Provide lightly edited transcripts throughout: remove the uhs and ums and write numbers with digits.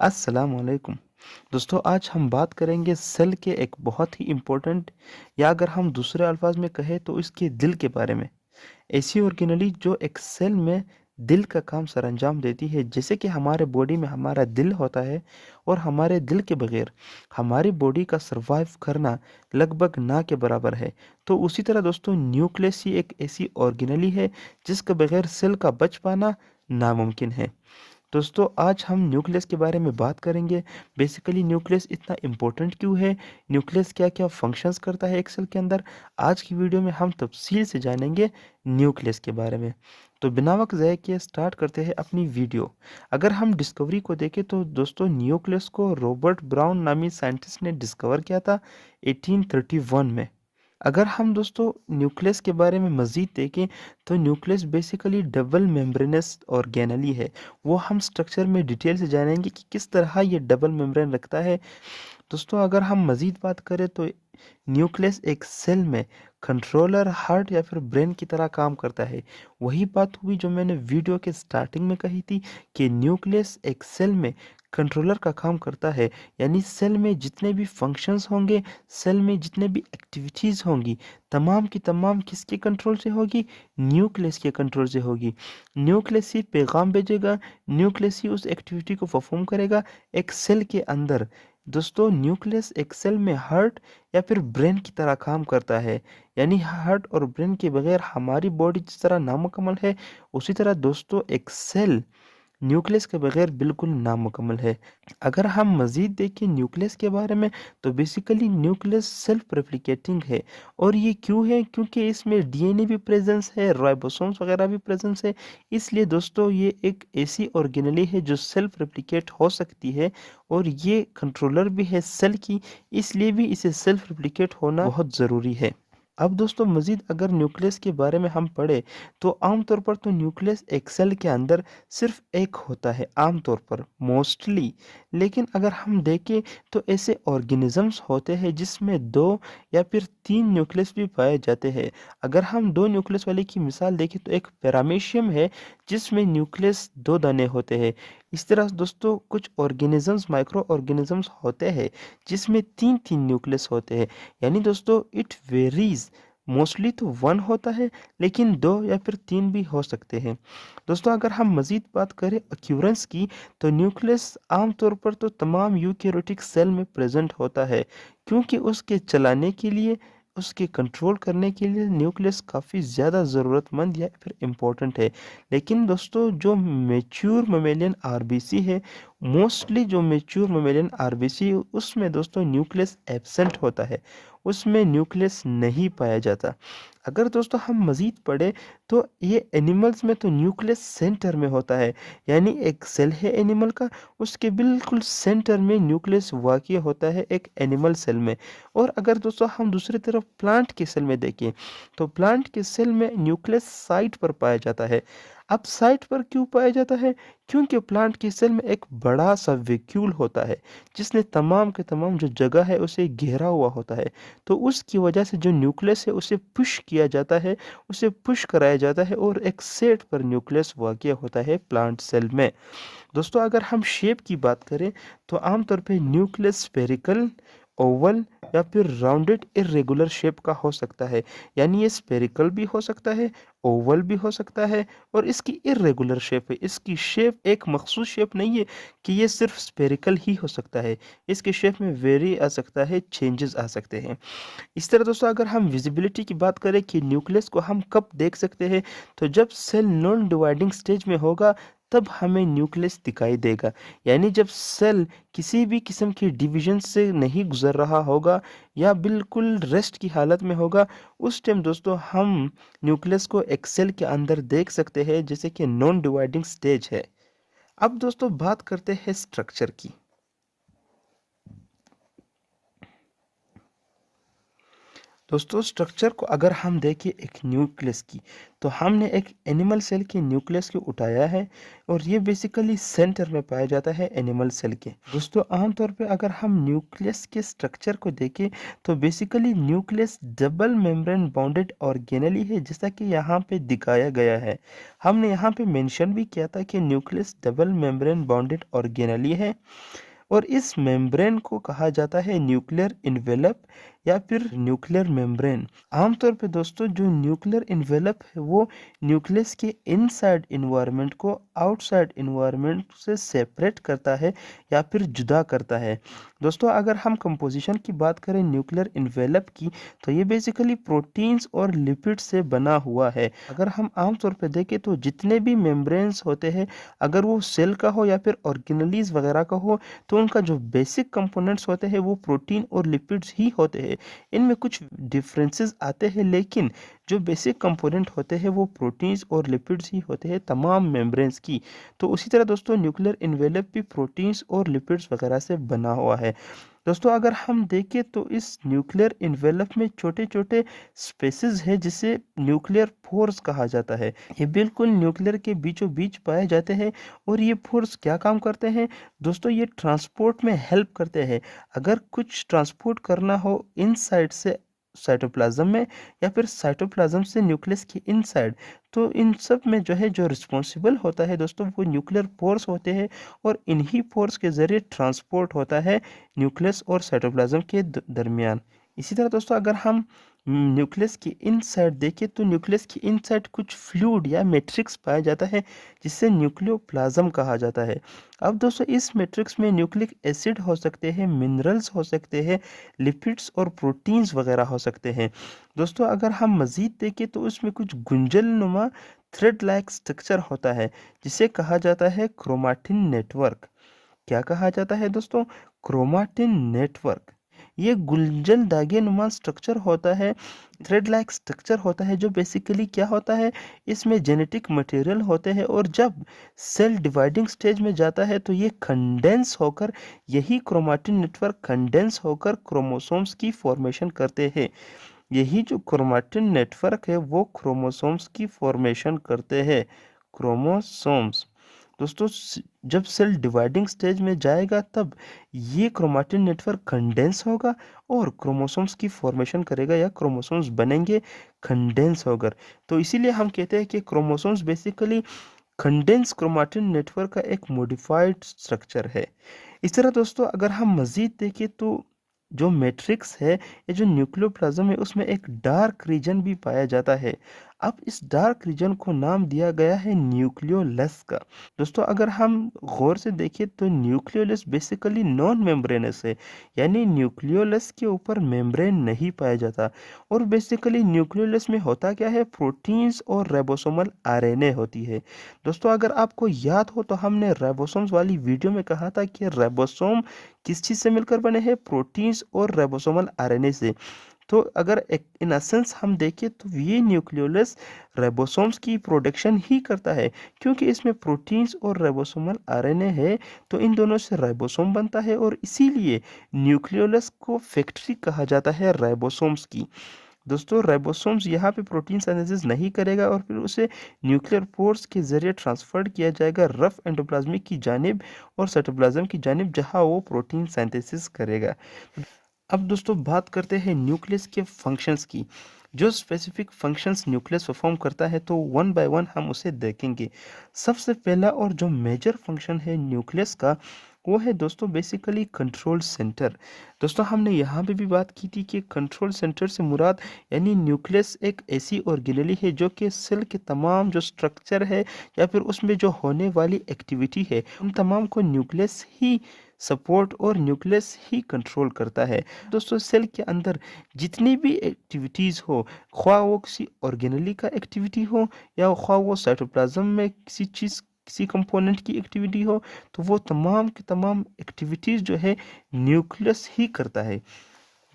अस्सलाम वालेकुम। दोस्तों आज हम बात करेंगे सेल के एक बहुत ही इम्पोर्टेंट या अगर हम दूसरे अल्फाज में कहें तो इसके दिल के बारे में। ऐसी ऑर्गेनली जो एक सेल में दिल का काम सरअंजाम देती है, जैसे कि हमारे बॉडी में हमारा दिल होता है और हमारे दिल के बगैर हमारी बॉडी का सरवाइव करना लगभग ना के बराबर है। तो उसी तरह दोस्तों न्यूक्लियस ही एक ऐसी ऑर्गेनली है जिसके बगैर सेल का बच पाना नामुमकिन है। दोस्तों आज हम न्यूक्लियस के बारे में बात करेंगे। बेसिकली न्यूक्लियस इतना इम्पोर्टेंट क्यों है, न्यूक्लियस क्या क्या फंक्शंस करता है एक सेल के अंदर। आज की वीडियो में हम तफसील से जानेंगे न्यूक्लियस के बारे में। तो बिना वक्त ज़ाय किए स्टार्ट करते हैं अपनी वीडियो। अगर हम डिस्कवरी को देखें तो दोस्तों न्यूक्लियस को रॉबर्ट ब्राउन नामी साइंटिस्ट ने डिस्कवर किया था 1831 में। अगर हम दोस्तों न्यूक्लियस के बारे में मज़ीद देखें तो nucleus basically double membranous organelle है। वो हम स्ट्रक्चर में डिटेल से जानेंगे कि किस तरह ये डबल मेम्ब्रेन रखता है। दोस्तों अगर हम मज़ीद बात करें तो न्यूक्लियस एक सेल में कंट्रोलर, हार्ट या फिर ब्रेन की तरह काम करता है। वही बात हुई जो मैंने वीडियो के स्टार्टिंग में कही थी कि न्यूक्लियस एक सेल में कंट्रोलर का काम करता है। यानी सेल में जितने भी फंक्शंस होंगे, सेल में जितने भी एक्टिविटीज़ होंगी, तमाम की तमाम किसके कंट्रोल से होगी? न्यूक्लियस के कंट्रोल से होगी। न्यूक्लियस ही पैगाम भेजेगा, न्यूक्लियस ही उस एक्टिविटी को परफॉर्म करेगा एक सेल के अंदर। दोस्तों न्यूक्लियस एक सेल में हार्ट या फिर ब्रेन की तरह काम करता है। यानी हार्ट और ब्रेन के बगैर हमारी बॉडी जिस तरह नामुकम्मल है, उसी तरह दोस्तों एक सेल न्यूक्लियस के बगैर बिल्कुल नामुकम्मल है। अगर हम मज़ीद देखें न्यूक्लियस के बारे में तो बेसिकली न्यूक्लियस सेल्फ रेप्लिकेटिंग है। और ये क्यों है? क्योंकि इसमें डीएनए भी प्रेजेंस है, राइबोसोम्स वगैरह भी प्रेजेंस है। इसलिए दोस्तों ये एक ऐसी ऑर्गेनली है जो सेल्फ रेप्लिकेट हो सकती है और ये कंट्रोलर भी है सेल की, इसलिए भी इसे सेल्फ रेप्लिकेट होना बहुत ज़रूरी है। अब दोस्तों मज़ीद अगर न्यूक्लियस के बारे में हम पढ़े तो आमतौर पर तो न्यूक्लियस एक सेल के अंदर सिर्फ एक होता है आमतौर पर, मोस्टली। लेकिन अगर हम देखें तो ऐसे ऑर्गेनिजम्स होते हैं जिसमें दो या फिर तीन न्यूक्लियस भी पाए जाते हैं। अगर हम दो न्यूक्लियस वाले की मिसाल देखें तो एक पैरामीशियम है जिसमें न्यूक्लियस दो दाने होते हैं। इस तरह दोस्तों कुछ ऑर्गेनिजम्स, माइक्रो ऑर्गेनिजम्स होते हैं जिसमें तीन तीन न्यूक्लियस होते हैं। यानी दोस्तों इट वेरीज, मोस्टली तो वन होता है लेकिन दो या फिर तीन भी हो सकते हैं। दोस्तों अगर हम मज़ीद बात करें अक्यूरेंस की तो न्यूक्लियस आमतौर पर तो तमाम यूकेरियोटिक सेल में प्रेजेंट होता है, क्योंकि उसके चलाने के लिए, उसके कंट्रोल करने के लिए न्यूक्लियस काफ़ी ज़्यादा ज़रूरतमंद या फिर इम्पोर्टेंट है। लेकिन दोस्तों जो मेच्योर ममेलियन आरबीसी है, मोस्टली जो मेच्योर ममेलियन आरबीसी उसमें दोस्तों न्यूक्लियस एब्सेंट होता है, उसमें न्यूक्लियस नहीं पाया जाता। अगर दोस्तों हम मज़ीद पढ़ें तो ये एनिमल्स में तो न्यूक्लियस सेंटर में होता है। यानी एक सेल है एनिमल का, उसके बिल्कुल सेंटर में न्यूक्लियस वाक़ई होता है एक एनिमल सेल में। और अगर दोस्तों हम दूसरी तरफ प्लांट के सेल में देखें तो प्लांट के सेल में न्यूक्लियस साइट पर पाया जाता है। अब साइट पर क्यों पाया जाता है? क्योंकि प्लांट के सेल में एक बड़ा सा वैक्यूल होता है जिसने तमाम के तमाम जो जगह है उसे घेरा हुआ होता है। तो उसकी वजह से जो न्यूक्लियस है उसे पुश किया जाता है, उसे पुश कराया जाता है और एक सेट पर न्यूक्लियस वाक़ई होता है प्लांट सेल में। दोस्तों अगर हम शेप की बात करें तो आमतौर पे न्यूक्लियस स्फेरिकल, ओवल या फिर राउंडेड इरेगुलर शेप का हो सकता है। यानी ये स्फेरिकल भी हो सकता है, ओवल भी हो सकता है और इसकी इरेगुलर शेप है। इसकी शेप एक मखसूस शेप नहीं है कि ये सिर्फ स्फेरिकल ही हो सकता है, इसके शेप में वेरी आ सकता है, चेंजेस आ सकते हैं। इस तरह दोस्तों अगर हम विजिबिलिटी की बात करें कि न्यूक्लियस को हम कब देख सकते हैं, तो जब सेल नॉन डिवाइडिंग स्टेज में होगा तब हमें न्यूक्लियस दिखाई देगा। यानी जब सेल किसी भी किस्म की डिवीजन से नहीं गुजर रहा होगा या बिल्कुल रेस्ट की हालत में होगा, उस टाइम दोस्तों हम न्यूक्लियस को एक सेल के अंदर देख सकते हैं, जैसे कि नॉन डिवाइडिंग स्टेज है। अब दोस्तों बात करते हैं स्ट्रक्चर की। दोस्तों स्ट्रक्चर को अगर हम देखें एक न्यूक्लियस की, तो हमने एक एनिमल सेल के न्यूक्लियस को उठाया है और ये बेसिकली सेंटर में पाया जाता है एनिमल सेल के। दोस्तों आमतौर पे अगर हम न्यूक्लियस के स्ट्रक्चर को देखें तो basically nucleus double membrane bounded organelle है, जैसा कि यहाँ पे दिखाया गया है। हमने यहाँ पे मेंशन भी किया था कि nucleus double membrane bounded organelle है और इस मेम्ब्रेन को कहा जाता है न्यूक्लियर इन्वेलप या फिर न्यूक्लियर मेम्ब्रेन। आमतौर पे दोस्तों जो न्यूक्लियर इन्वेलप है वो न्यूक्लियस के इनसाइड इन्वायरमेंट को आउटसाइड इन्वायरमेंट से सेपरेट करता है या फिर जुदा करता है। दोस्तों अगर हम कंपोजिशन की बात करें न्यूक्लियर इन्वेलप की, तो ये बेसिकली प्रोटीन्स और लिपिड से बना हुआ है। अगर हम आमतौर पे देखें तो जितने भी मेम्ब्रेन्स होते हैं, अगर वो सेल का हो या फिर ऑर्गेनलीज वगैरह का हो, तो उनका जो बेसिक कंपोनेंट्स होते हैं वो प्रोटीन और लिपिड्स ही होते हैं। इनमें कुछ डिफरेंसेस आते हैं, लेकिन जो बेसिक कंपोनेंट होते हैं वो प्रोटीन्स और लिपिड्स ही होते हैं तमाम मेम्ब्रेन्स की। तो उसी तरह दोस्तों न्यूक्लियर इन्वेलप भी प्रोटीन्स और लिपिड्स वगैरह से बना हुआ है। दोस्तों अगर हम देखें तो इस न्यूक्लियर इन्वेलप में छोटे छोटे स्पेसेस है जिसे न्यूक्लियर पोर्स कहा जाता है। ये बिल्कुल न्यूक्लियर के बीचों बीच पाए जाते हैं और ये पोर्स क्या काम करते हैं दोस्तों, ये ट्रांसपोर्ट में हेल्प करते हैं। अगर कुछ ट्रांसपोर्ट करना हो इनसाइड से साइटोप्लाज्म में या फिर साइटोप्लाज्म से न्यूक्लियस के इनसाइड, तो इन सब में जो है जो रिस्पॉन्सिबल होता है दोस्तों वो न्यूक्लियर पोर्स होते हैं और इन्हीं पोर्स के जरिए ट्रांसपोर्ट होता है न्यूक्लियस और साइटोप्लाज्म के दरमियान। इसी तरह दोस्तों अगर हम न्यूक्लियस की इनसाइड देखें तो न्यूक्लियस की इनसाइड कुछ फ्लूइड या मैट्रिक्स पाया जाता है जिसे न्यूक्लियोप्लाज्म कहा जाता है। अब दोस्तों इस मैट्रिक्स में न्यूक्लिक एसिड हो सकते हैं, मिनरल्स हो सकते हैं, लिपिड्स और प्रोटीन्स वगैरह हो सकते हैं। दोस्तों अगर हम मज़ीद देखें तो उसमें कुछ गुंजल नुमा थ्रेड लाइक स्ट्रक्चर होता है जिसे कहा जाता है क्रोमाटिन नेटवर्क। क्या कहा जाता है दोस्तों? Chromatin network. ये गुंजल धागे नुमा स्ट्रक्चर होता है, थ्रेड लाइक स्ट्रक्चर होता है, जो बेसिकली क्या होता है, इसमें जेनेटिक मटेरियल होते हैं और जब सेल डिवाइडिंग स्टेज में जाता है तो ये कंडेंस होकर, यही क्रोमाटिन नेटवर्क कंडेंस होकर क्रोमोसोम्स की फॉर्मेशन करते हैं। यही जो क्रोमाटिन नेटवर्क है वो क्रोमोसोम्स की फॉर्मेशन करते हैं, क्रोमोसोम्स। दोस्तों जब सेल डिवाइडिंग स्टेज में जाएगा तब ये क्रोमाटिन नेटवर्क कंडेंस होगा और क्रोमोसोम्स की फॉर्मेशन करेगा या क्रोमोसोम्स बनेंगे कंडेंस होकर। तो इसीलिए हम कहते हैं कि chromosomes basically condense chromatin network का एक मॉडिफाइड स्ट्रक्चर है। इस तरह दोस्तों अगर हम मज़ीद देखें तो जो मैट्रिक्स है या जो न्यूक्लियोप्लाज्म है उसमें एक डार्क रीजन भी पाया जाता है। अब इस डार्क रीजन को नाम दिया गया है न्यूक्लियोलस का। दोस्तों अगर हम गौर से देखें तो न्यूक्लियोलस बेसिकली नॉन मेम्ब्रेनस है, यानी न्यूक्लियोलस के ऊपर मेम्ब्रेन नहीं पाया जाता। और बेसिकली न्यूक्लियोलस में होता क्या है, प्रोटीन्स और राइबोसोमल आरएनए होती है। दोस्तों अगर आपको याद हो तो हमने राइबोसोम्स वाली वीडियो में कहा था कि राइबोसोम किस चीज़ से मिलकर बने हैं, प्रोटीन्स और राइबोसोमल आरएनए से। तो अगर एक इन एसेंस हम देखें तो ये न्यूक्लियोलस राइबोसोम्स की प्रोडक्शन ही करता है, क्योंकि इसमें प्रोटीन्स और राइबोसोमल आरएनए है, तो इन दोनों से राइबोसोम बनता है और इसीलिए न्यूक्लियोलस को फैक्ट्री कहा जाता है राइबोसोम्स की। दोस्तों राइबोसोम्स यहाँ पे प्रोटीन सिंथेसिस नहीं करेगा और फिर उसे न्यूक्लियर पोर्स के जरिए ट्रांसफर्ड किया जाएगा रफ एंडोप्लाज्मिक की जानिब और साइटोप्लाज्म की जानिब, जहाँ वो प्रोटीन सिंथेसिस करेगा। अब दोस्तों बात करते हैं न्यूक्लियस के फंक्शंस की। जो स्पेसिफिक फंक्शंस न्यूक्लियस परफॉर्म करता है तो वन बाय वन हम उसे देखेंगे। सबसे पहला और जो मेजर फंक्शन है न्यूक्लियस का वो है दोस्तों बेसिकली कंट्रोल सेंटर। दोस्तों हमने यहाँ पे भी बात की थी कि कंट्रोल सेंटर से मुराद यानी न्यूक्लियस एक ऐसी ऑर्गेनेली है जो कि सेल के तमाम जो स्ट्रक्चर है या फिर उसमें जो होने वाली एक्टिविटी है उन तमाम को न्यूक्लियस ही सपोर्ट और न्यूक्लियस ही कंट्रोल करता है। दोस्तों सेल के अंदर जितनी भी एक्टिविटीज़ हो, ख्वाह वो किसी ऑर्गेनेली का एक्टिविटी हो या ख्वाह वो साइटोप्लाज्म में किसी चीज़ किसी कंपोनेंट की एक्टिविटी हो, तो वो तमाम की तमाम एक्टिविटीज़ जो है न्यूक्लियस ही करता है।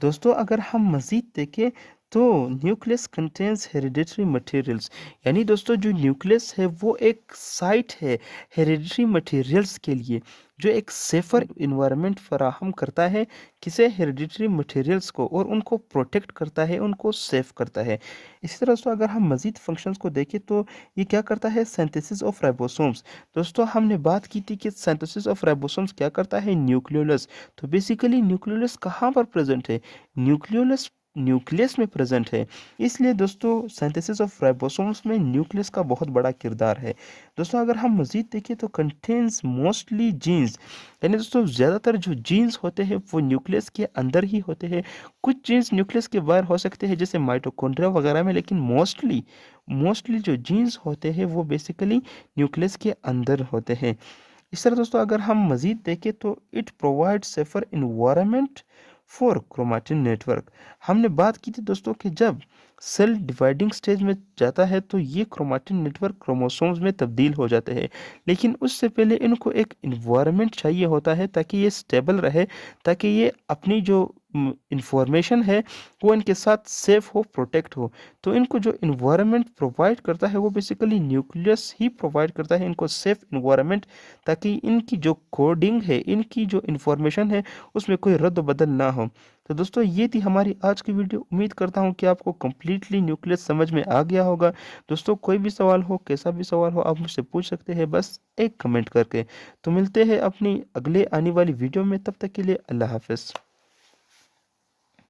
दोस्तों अगर हम मज़ीद देखें तो न्यूक्लियस कंटेन्स हेरिडिटरी मटेरियल्स, यानी दोस्तों जो न्यूक्लियस है वो एक साइट है हेरिडिटरी मटेरियल्स के लिए, जो एक सेफर इन्वायरमेंट फराहम करता है किसे, हेरिडिटरी मटेरियल्स को, और उनको प्रोटेक्ट करता है, उनको सेफ करता है। इसी तरह दोस्तों अगर हम मज़ीद फंक्शंस को देखें तो ये क्या करता है, सिंथेसिस ऑफ राइबोसोम्स। दोस्तों हमने बात की थी कि सिंथेसिस ऑफ राइबोसोम्स क्या करता है, न्यूक्लियोलस। तो बेसिकली न्यूक्लियोलस कहाँ पर प्रेजेंट है, न्यूक्लियोलस न्यूक्लियस में प्रेजेंट है। इसलिए दोस्तों सिंथेसिस ऑफ राइबोसोम्स में न्यूक्लियस का बहुत बड़ा किरदार है। दोस्तों अगर हम मज़ीद देखें तो कंटेन्स मोस्टली जीन्स, यानी दोस्तों ज़्यादातर जो जीन्स होते हैं वो न्यूक्लियस के अंदर ही होते हैं। कुछ जीन्स न्यूक्लियस के बाहर हो सकते हैं जैसे माइटोकॉन्ड्रिया वगैरह में, लेकिन मोस्टली जो जीन्स होते हैं वो बेसिकली न्यूक्लियस के अंदर होते हैं। इस तरह दोस्तों अगर हम मज़ीद देखें तो it provide safer environment for chromatin network. हमने बात की थी दोस्तों कि जब सेल डिवाइडिंग स्टेज में जाता है तो ये क्रोमेटिन नेटवर्क क्रोमोसोम्स में तब्दील हो जाते हैं, लेकिन उससे पहले इनको एक इन्वायरमेंट चाहिए होता है ताकि ये स्टेबल रहे, ताकि ये अपनी जो इंफॉर्मेशन है वो इनके साथ सेफ हो, प्रोटेक्ट हो। तो इनको जो इन्वायरमेंट प्रोवाइड करता है वो बेसिकली न्यूक्लियस ही प्रोवाइड करता है इनको सेफ इन्वायरमेंट, ताकि इनकी जो कोडिंग है, इनकी जो इन्फॉर्मेशन है उसमें कोई रद्द बदल ना हो। तो दोस्तों ये थी हमारी आज की वीडियो। उम्मीद करता हूँ कि आपको कम्प्लीटली न्यूक्लियस समझ में आ गया होगा। दोस्तों कोई भी सवाल हो, कैसा भी सवाल हो, आप मुझसे पूछ सकते हैं बस एक कमेंट करके। तो मिलते हैं अपनी अगले आने वाली वीडियो में, तब तक के लिए अल्लाह हाफ़िज़।